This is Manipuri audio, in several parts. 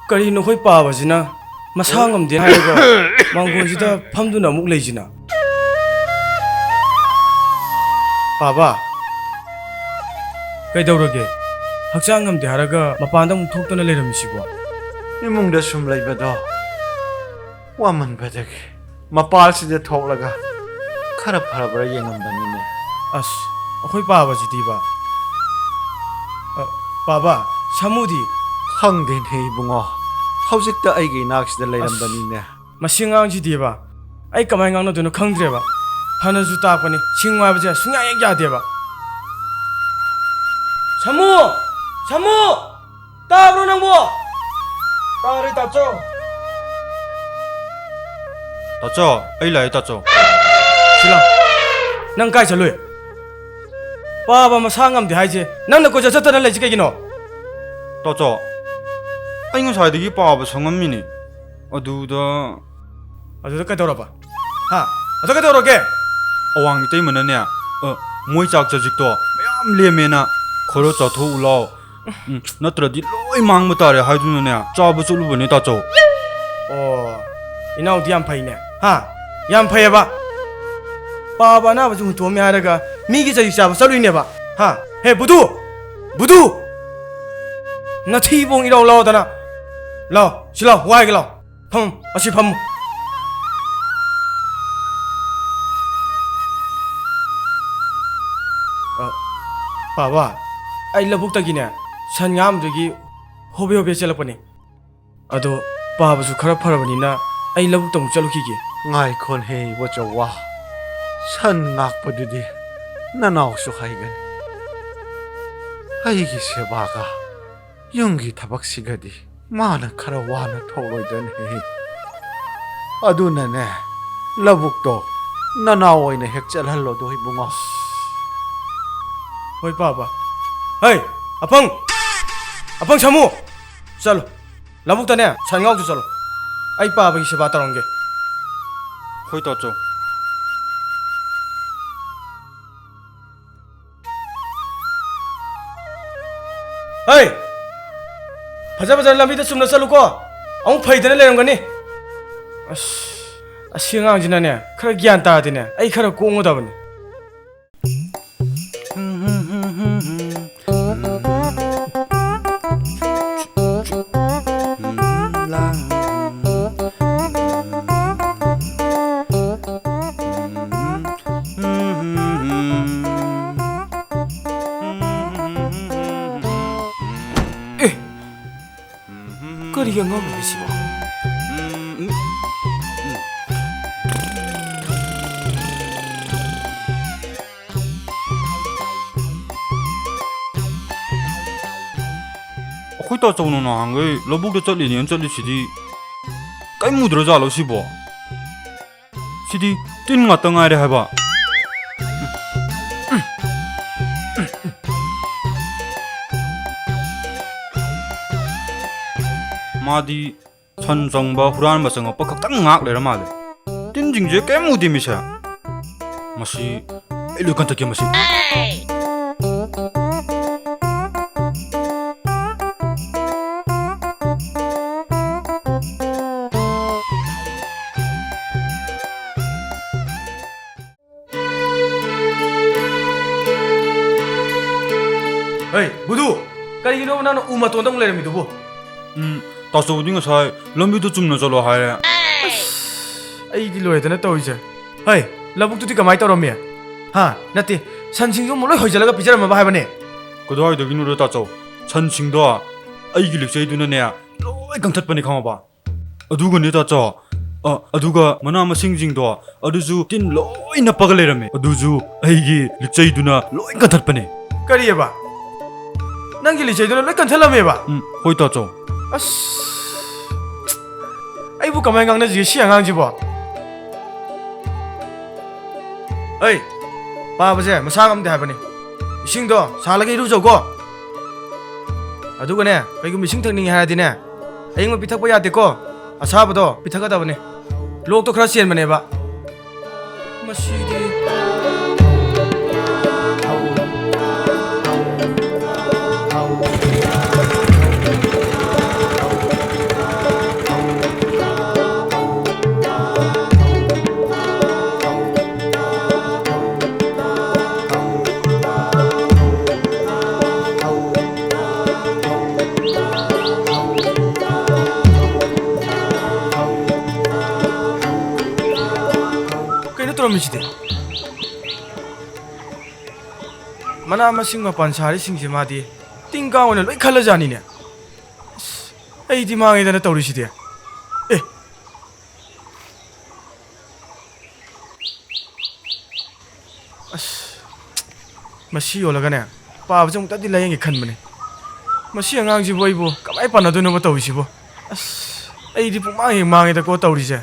Kari no khoi pa basina masa ngamde haiga manggonjida phamduna amuk leijina Baba Kaidawrage hakchang ngamde haraga mapanda muk thoktana leramisibo Imungda sum leibado waman badage mapal sida thoklaga khara pharabra yengambanine As akhoi pa basidi ba Baba Samudi khangden hei bungo hawjikta aigi naksida leirambanine Masingang ba ai kamai ngang no duno khangdre ba hanazu tapani singwa baje sungya yak ya de ba Samu tabro nangbo tare tacho Tacho ai lai tacho Sila nang kai chaloi Baba masangam de haije nang na ko ja chatana leji kai gino Tacho ai ngsaidagi paaba sangammini aduda aduda kai dora ba ha aduda kai dora ke awang itei manane moi chak chajik to mayam lemena khoro chatho ulao natradi loi mangma tare haiduna ne chaba chulu bane tacho Oh inau diam phaine ha yam phaya ba Baba na baju to me haraga mi gi chai chaba salui ne ba ha he budu na thi bong irau lao dana lao sila wai ge lao pham asi pham Baba ai labuk tagine sanyam dagi hobe chelapani ado Baba su khara pharabani na ai labuk tong chaluki ge ngai khon hei wachawa san ngak padudi nanaw su haigan aigi sebaga yungi thabak sigadi mana khara wana tholoidan hei aduna ne labuk to nanaw oina hek chalhallo do bungo Hoi Baba Hey Apang Samu Chalo labuk ta ne sangau tu chalo ai Baba gi seba taronge hoi tacho Hey Fajar lambi ta sumna chalu ko amu phaidana lerangani asingang jina ne khara gyan ta dine ai khara kongo da bani Kariga ngam bisibo akhoi tacho no na hangai lobuk de chali nian chali sidi kai mudra jalo sibo sidi tin nga ta ngai re haba Madi chan changba huran ba changa pakak tang ngak le ramale tin jingje ke mudi misha masi elu kan take masi Hey budu kari no na uma ton dong lerami dubo taso dinga sai lambi to chumna chalo haire ai di loidana toise Hey labuk tu ti kamai torome ha nati sansing jo moloi hoijalaga pijarama ba habane kodai de ginu ta chaw chan singdo ai gi liksei duna ne loi kang that pani khama ba aduga ne ta chaw aduga mana ma sing jing do aduju tin loi na pagale rame aduju ai gi liksei duna loi kang that pani kari ba nangi li chaidona loi kan thalame ba hoi ta chaw as ai bu kamai ngang na ji siang ngang ji bo Hey Baba je masa ngam de habani ising do salagi ru jogo aduga ne kai gum ising thakning ha dine aying ma pithak pa ya de ko asaba do pithaka da bane lok to khara sen bane ba masidi ꯉꯝꯃꯤꯁꯤꯗꯤ ꯃꯅꯥ ꯃꯁꯤꯡ ꯃꯄꯥꯟ ꯁꯥꯔꯤꯁꯤꯡꯁꯦ ꯃꯥꯗꯤ ꯇꯤꯡ ꯀꯥꯡ ꯑꯣꯏꯅ ꯂꯣꯏ ꯈꯜꯂꯖꯥꯠꯅꯤꯅꯦ ꯑꯁ ꯑꯩꯗꯤ ꯃꯥꯡꯉꯦꯗꯅ ꯇꯧꯔꯤꯁꯤꯗꯤ ꯑꯦ ꯑꯁ ꯃꯁꯤ ꯌꯣꯜꯂꯒꯅꯦ ꯄꯥꯕꯁꯦ ꯑꯃꯨꯛꯇꯗꯤ ꯂꯥꯏꯌꯦꯡꯒꯦ ꯈꯟꯕꯅꯦ ꯃꯁꯤ ꯑꯉꯥꯡꯁꯤꯕꯨ ꯑꯩꯕꯨ ꯀꯃꯥꯏ ꯄꯥꯟꯅꯗꯣꯏꯅꯣꯕ ꯇꯧꯔꯤꯁꯤꯕꯨ ꯑꯁ ꯑꯩꯗꯤ ꯄꯨꯡꯃꯥꯡ ꯍꯦꯛ ꯃꯥꯡꯉꯦꯗꯀꯣ ꯇꯧꯔꯤꯁꯦ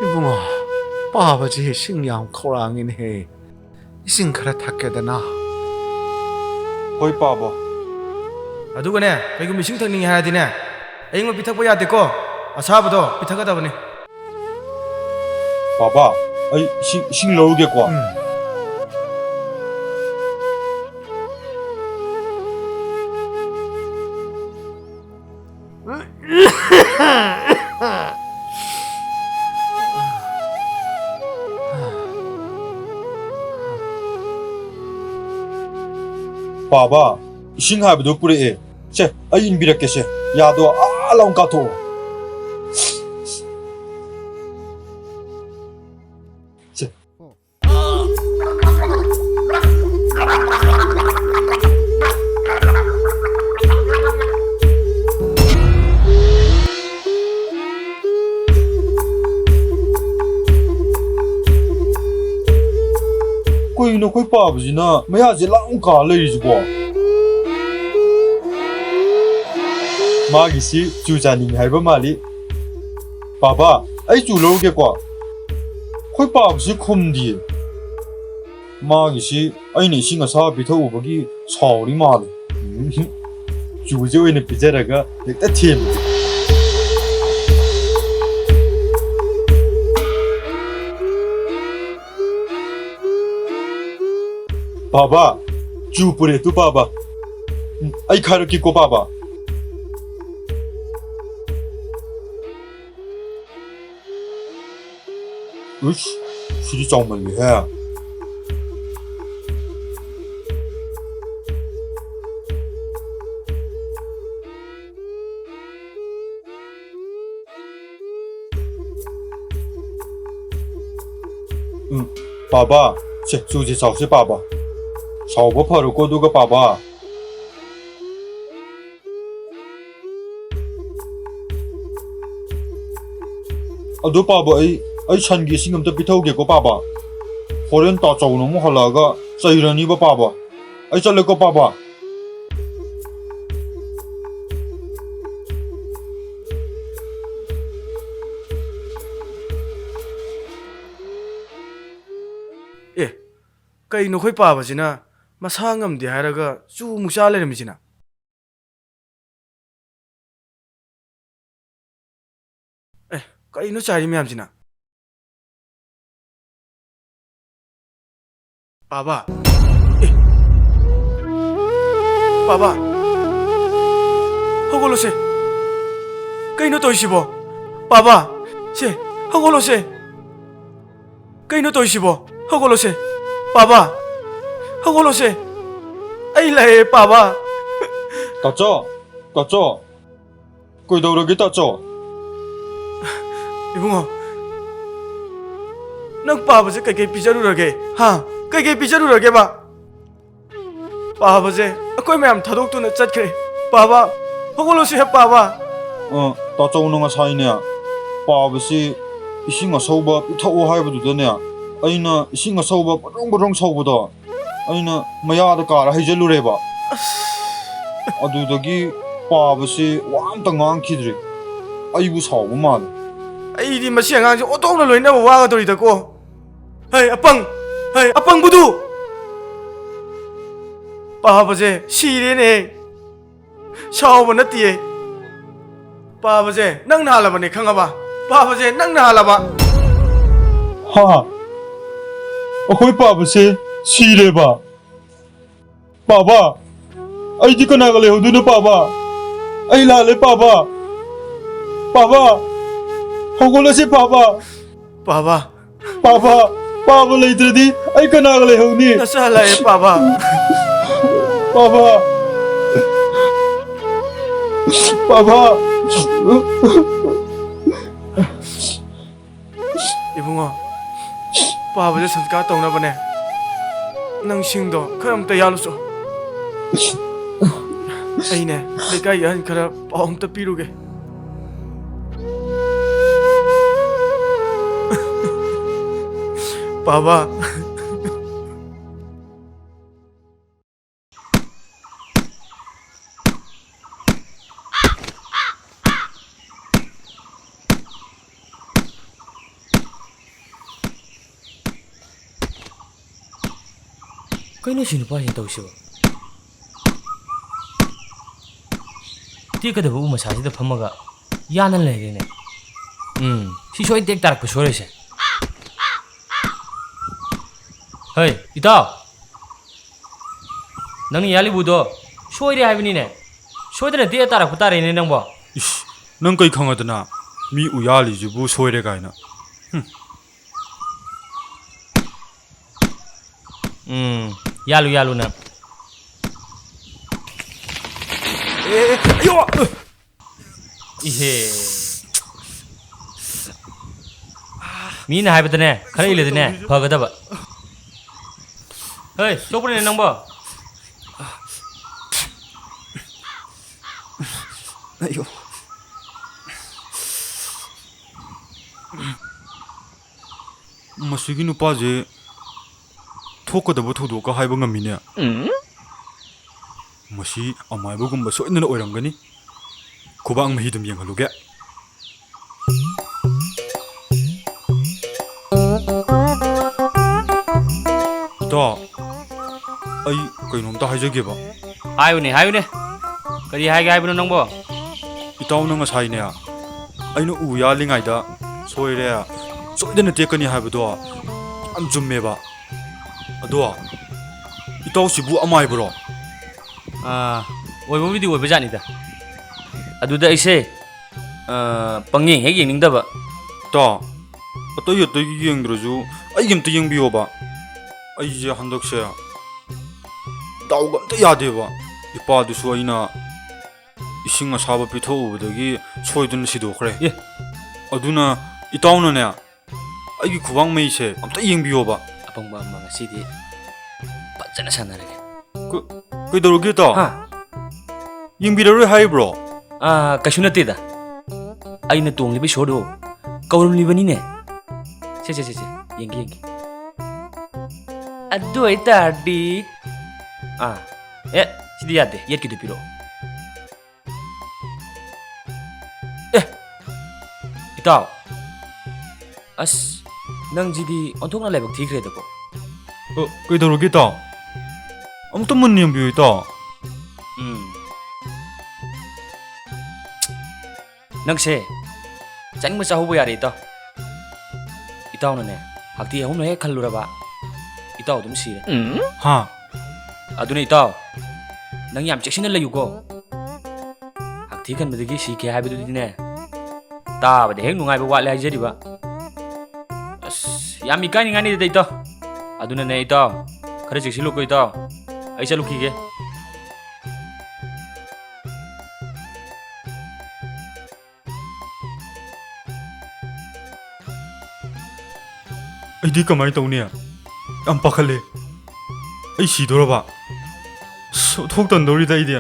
이붕어, 빠아버지 식량 코랑이네. 이신 그래 탁게되나? ꯍꯣꯏ ꯄꯥꯕ ꯑꯗꯨꯒꯅꯦ ꯀꯩꯒꯨꯝꯕ ꯏꯁꯤꯡ ꯊꯛꯅꯤꯡꯉꯦ ꯍꯥꯏꯔꯗꯤꯅꯦ ꯑꯌꯤꯡꯕ ꯄꯤꯊꯛꯄ ꯌꯥꯗꯦꯀꯣ ꯑꯁꯥꯕꯗꯣ ꯄꯤꯊꯛꯀꯗꯕꯅꯤ ꯄꯥꯕ ꯑꯩ ꯏꯁꯤꯡ ꯂꯧꯔꯨꯒꯦꯀꯣ ꯄꯥꯕ ꯏꯁꯤꯡ ꯍꯥꯏꯕꯗꯣ ꯄꯨꯔꯛꯑꯦ ꯁꯦ ꯑꯩ ꯏꯟꯕꯤꯔꯛꯀꯦ ꯁꯦ ꯌꯥꯗꯣ ꯂꯥꯎ ꯀꯥꯊꯣꯛꯑꯣ ꯁꯦ ꯀꯩꯅꯣ ꯑꯩꯈꯣꯏ ꯄꯥꯕꯁꯤꯅ ꯃꯌꯥꯁꯦ ꯂꯥꯎ ꯀꯥ ꯂꯩꯔꯤꯁꯤꯕꯣ ꯃꯥꯒꯤꯁꯤ ꯆꯨ ꯆꯥꯅꯤꯡꯉꯤ ꯍꯥꯏꯕ ꯃꯥꯜꯂꯤ ꯄꯥꯕ ꯑꯩ ꯆꯨ ꯂꯧꯔꯒꯦꯀꯣ ꯑꯩꯈꯣꯏ ꯄꯥꯕꯁꯤ ꯈꯨꯝꯗꯤꯌꯦ ꯃꯥꯒꯤꯁꯤ ꯑꯩꯅ ꯏꯁꯤꯡ ꯑꯁꯥꯕ ꯄꯤꯊꯛꯎꯕꯒꯤ ꯁꯥꯎꯔꯤ ꯃꯥꯜꯂꯦ ꯆꯨꯁꯦ ꯑꯣꯏꯅ ꯄꯤꯖꯔꯒ ꯍꯦꯛꯇ ꯊꯦꯝꯕ ꯄꯥꯕ ꯆꯨ ꯄꯨꯔꯦ ꯇꯨ ꯄꯥꯕ ꯑꯩ ꯈꯥꯏꯔꯛꯀꯦꯀꯣ ꯄꯥꯕ 으씨, 실이 정말로 해. 응, 봐봐. 제, 주지 자오시 봐봐. 자오버 파루 꼬두가 봐봐. 너 봐봐, ꯑꯩ ꯁꯟꯒꯤ ꯏꯁꯤꯡ ꯑꯝꯇ ꯄꯤꯊꯧꯒꯦꯀꯣ ꯄꯥꯕ ꯍꯣꯔꯦꯟ ꯇꯥꯆꯧꯅ ꯑꯃꯨꯛ ꯍꯜꯂꯛꯑꯒ ꯆꯩꯔꯅꯤꯕ ꯄꯥꯕ ꯑꯩ ꯆꯠꯂꯦꯀꯣ ꯄꯥꯕ ꯑꯦ ꯀꯩꯅꯣ ꯑꯩꯈꯣꯏ ꯄꯥꯕꯁꯤꯅ ꯃꯁꯥ ꯉꯝꯗꯦ ꯍꯥꯏꯔꯒ ꯆꯨꯃꯨꯛ ꯆꯥ ꯂꯩꯔꯝꯃꯤꯁꯤꯅ ꯑꯦ ꯀꯩꯅꯣ ꯆꯥꯏꯔꯤ ꯃꯌꯥꯝꯁꯤꯅ ꯄꯥꯕ ꯑꯦ ꯄꯥꯕ ꯍꯧꯒꯠꯂꯣꯁꯦ ꯀꯩꯅꯣ ꯇꯧꯔꯤꯁꯤꯕꯣ ꯄꯥꯕ ꯁꯦ ꯍꯧꯒꯠꯂꯣꯁꯦ ꯀꯩꯅꯣ ꯇꯧꯔꯤꯁꯤꯕꯣ ꯍꯧꯒꯠꯂꯣꯁꯦ ꯄꯥꯕ ꯍꯧꯒꯠꯂꯣꯁꯦ ꯑꯩ ꯂꯩꯌꯦ ꯄꯥꯕ ꯇꯥꯆꯧ ꯀꯩꯗꯧꯔꯒꯦ ꯇꯥꯆꯧ 이붕어 ꯅꯪ ꯄꯥꯕꯁꯦ ꯀꯩꯀꯩ ꯄꯤꯖꯔꯨꯔꯒꯦ ꯍꯥ ꯀꯩꯀꯩ ꯄꯤꯖꯔꯨꯔꯒꯦꯕ ꯄꯥꯕꯁꯦ ꯑꯩꯈꯣꯏ ꯃꯌꯥꯝ ꯊꯥꯗꯣꯛꯇꯨꯅ ꯆꯠꯈ꯭ꯔꯦ ꯄꯥꯕ ꯍꯧꯒꯠꯂꯣꯁꯦ ꯄꯥꯕ ꯇꯥꯆꯧꯅ ꯉꯁꯥꯏꯅꯦ ꯄꯥꯕꯁꯤ 이싱 ꯑꯁꯧꯕ ꯄꯤꯊꯛꯑꯣ ꯍꯥꯏꯕꯗꯨꯗꯅꯦ ꯑꯩꯅ ꯏꯁꯤꯡ ꯑꯁꯧꯕ ꯕꯔꯣꯡ ꯁꯧꯕꯗꯣ ꯑꯩꯅ ꯃꯌꯥꯗ ꯀꯥꯔ ꯍꯩꯖꯜꯂꯨꯔꯦꯕ ꯑꯗꯨꯗꯒꯤ ꯄꯥꯕꯁꯤ ꯋꯥ ꯑꯝꯇ ꯉꯥꯡꯈꯤꯗ꯭ꯔꯤ ꯑꯩꯕꯨ ꯁꯥꯎꯕ ꯃꯥꯜꯂꯦ ꯑꯩꯗꯤ ꯃꯁꯤ ꯑꯉꯥꯡꯁꯦ ꯑꯣꯟꯊꯣꯛꯅ ꯂꯣꯏꯅꯕ ꯋꯥꯒꯗꯧꯔꯤꯗꯀꯣ ꯍꯩ ꯑꯄꯪꯕꯨꯗꯨ ꯄꯥꯕꯁꯦ ꯁꯤꯔꯦꯅꯦ ꯁꯥꯎꯕ ꯅꯠꯇꯦ ꯄꯥꯕꯁꯦ ꯅꯪ ꯅꯥꯜꯂꯕꯅꯦ ꯈꯪꯉꯕ ꯄꯥꯕꯁꯦ ꯅꯪꯅ ꯍꯥꯜꯂꯕ ꯍꯥ ꯑꯩꯈꯣꯏ ꯄꯥꯕꯁꯦ ꯁꯤꯔꯦꯕ ꯄꯥꯕ ꯑꯩꯗꯤ ꯀꯅꯥꯒ ꯂꯩꯍꯧꯗꯣꯏꯅꯣ ꯄꯥꯕ ꯑꯩ ꯂꯥꯜꯂꯦ ꯄꯥꯕ ꯄꯥꯕ ꯍꯧꯒꯠꯂꯁꯤ ꯄꯥꯕ ꯄꯥꯕ ꯄꯥꯕ ꯄꯥꯕ ꯂꯩꯇ꯭ꯔꯗꯤ ꯑꯩ ꯀꯅꯥꯒ ꯂꯩꯍꯧꯅꯤ ꯅꯆꯥ ꯍꯜꯂꯛꯑꯦ ꯄꯥꯕ ꯄꯥꯕ ꯄꯥꯕ 이붕어 ꯄꯥꯕꯁꯦ ꯁꯪꯁꯀꯥꯔ ꯇꯧꯅꯕꯅꯦ ꯅꯪ ꯁꯤꯡꯗꯣ ꯈꯔ ꯑꯝꯇ ꯌꯥꯜꯂꯨꯆꯣ ꯑꯩꯅꯦ ꯂꯩꯀꯥꯏꯒꯤ ꯑꯍꯟ ꯈꯔ ꯄꯥꯎ ꯑꯝꯇ ꯄꯤꯔꯨꯒꯦ ꯄꯥꯕ ꯀꯩꯅꯣ ꯁꯤ ꯅꯨꯄꯥꯁꯤꯅ ꯇꯧꯁꯤꯕ ꯇꯦꯛꯀꯗꯕ ꯎ ꯃꯁꯥꯁꯤꯗ ꯐꯝꯃꯒ ꯌꯥꯅ ꯂꯩꯔꯦꯅꯦ ꯁꯤ ꯁꯣꯏ ꯇꯦꯛ ꯇꯥꯔꯛꯄ ꯁꯣꯏꯔꯁꯦ ꯍꯩ ꯏꯇꯥꯎ ꯅꯪꯅ ꯌꯥꯜꯂꯤꯕꯨꯗꯣ ꯁꯣꯏꯔꯦ ꯍꯥꯏꯕꯅꯤꯅꯦ ꯁꯣꯏꯗꯅ ꯇꯦꯛ ꯇꯥꯔꯛꯄ ꯇꯥꯔꯦꯅꯦ ꯅꯪꯕꯣ 이씨 ꯅꯪ ꯀꯩ ꯈꯪꯉꯗꯅ ꯃꯤ 우야리지부 소이래 가이나 ꯌꯥꯜꯂꯨ ꯌꯥꯜꯂꯨ ꯅꯪ ꯑꯌꯣ 이헤 미나 하이버드네 खरा इलेदने फगदब हे चोपने नंबो 아이고 मसिगी नुपाजे थोकदब थोदोका हाइबा ngamiने मसी अमाइबगुंबा सोइनना ओइरंगनी खुबांग महिदुम यंगलुगे दा आई कइनोमता हाइजगेबा हायुने करी हाइगे हाइबनो नंबो इताउना ngसाइने आइनो उ यालिङाइदा सोइरे सोइदना टेकनी हाइबदो am जुम्मेबा अदो इताउसिबु अमाइबरो ओइबोबिदि ओइबा जानिदा अदुदा इसे पंगें हेग येंनिंगदबा ता अतय अतय येंद्रजु अइगमत येंबियोबा अइजे हंदकसे दाउगमत यादेबा इपादुसु अइना इसिंग असाबा पिथौबदगी सोइदन सिदोखरे ए अदुना इताउनने अइगी खुबांग मैसे अमत येंबियोबा अपंबा मंगसिदि पजना सानरगे कइदरोगे ता हा येंबिररे हाइब्रो कशु नतेदा अइना तोंगलिबि सोडो कौरमलिबनिने से येंगी अदु ऐतारदि ए सिदि यादे येटकिदु पिरो ए इताव अस नंजिदि ओंथोकना लाइबक थिख्रेदको कइदरोगे ता अमत मन येंबियो ता नंसे चानिंग चाहूब यारे इताउनने हक्ति अहुम हे खल्लुरबा इताउ दुम सिरे हा अदुने इताउ नंग याम चेक्सिन लयुको हक्ति खनबदगी सिके हाइबदुदिने ताबदे हेक नुंगाइबा वाले हाइजरिबा अस याम इकानिंगानि दे इताउ अदुने ने इताउ खरे चेक्सिलुको इताउ आई चलुखिगे ꯑꯩꯗꯤ ꯀꯃꯥꯏ ꯇꯧꯅꯤ ꯌꯥꯝ ꯄꯥꯈꯠꯂꯦ ꯑꯩ ꯁꯤꯗꯣꯔꯕ ꯊꯣꯛꯇꯟꯗꯧꯔꯤꯗ ꯑꯩꯗꯤ